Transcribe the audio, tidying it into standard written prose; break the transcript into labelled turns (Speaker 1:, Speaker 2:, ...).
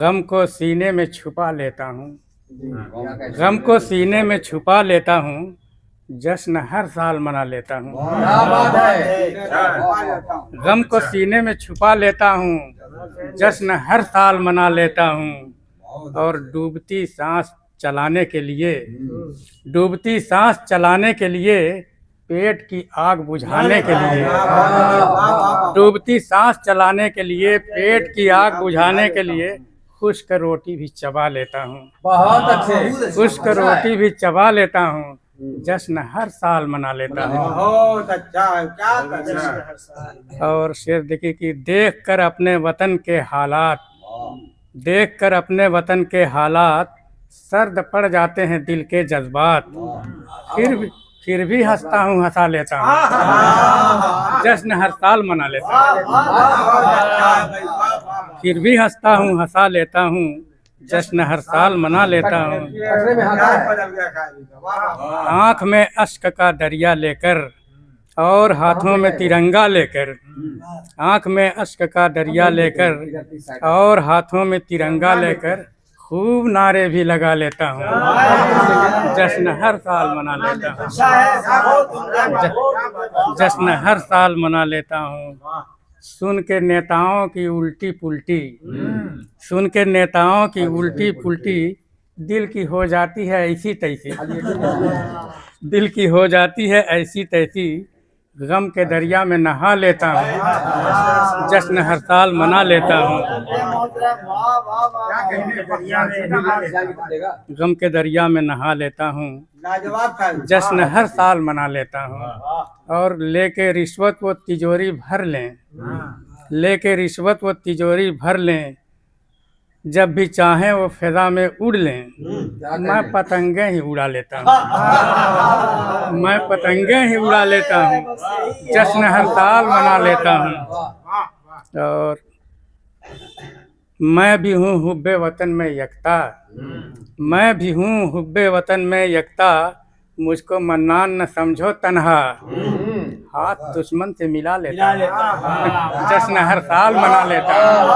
Speaker 1: गम को सीने में छुपा लेता हूँ। गम को सीने में छुपा लेता हूँ। जश्न हर साल मना लेता हूँ। गम को सीने में छुपा लेता हूँ। जश्न हर साल मना लेता हूँ। और डूबती सांस चलाने के लिए पेट की आग बुझाने के लिए डूबती सांस चलाने के लिए पेट की आग बुझाने के लिए खुश्क रोटी भी चबा लेता हूँ।
Speaker 2: बहुत अच्छे।
Speaker 1: खुश्क रोटी भी चबा लेता हूँ। जश्न हर साल मना लेता हूँ।
Speaker 2: बहुत अच्छा, क्या अच्छा।
Speaker 1: और शेर देखिए कि देख कर अपने वतन के हालात सर्द पड़ जाते हैं दिल के जज्बात। फिर भी हंसता हूँ, हंसा लेता हूँ। जश्न हर साल मना लेता हूँ। फिर भी हंसता हूँ, हंसा लेता हूँ। जश्न हर साल मना लेता हूँ। आँख में अश्क का दरिया लेकर और हाथों में तिरंगा लेकर आँख में अश्क का दरिया लेकर और हाथों में तिरंगा लेकर खूब नारे भी लगा लेता हूँ। जश्न हर साल मना लेता हूँ। जश्न हर साल मना लेता हूँ। सुन के नेताओं की उल्टी पुल्टी दिल की हो जाती है ऐसी तैसी। दिल की हो जाती है ऐसी तैसी। गम के दरिया में नहा लेता हूँ। जश्न हर साल मना लेता हूँ। गम के दरिया में नहा लेता हूँ। जश्न हर साल मना लेता हूँ। और लेके रिश्वत वो तिजोरी भर लें जब भी चाहें वो फिजा में उड़ लें। मैं पतंगे ही उड़ा लेता हूँ। जश्न हर साल मना लेता हूँ। और मैं भी हूँ हुब्बे वतन में यकता। मुझको मन्नान न समझो तन्हा। हाथ दुश्मन से मिला लेता हूँ। जश्न हर साल मना लेता हूँ।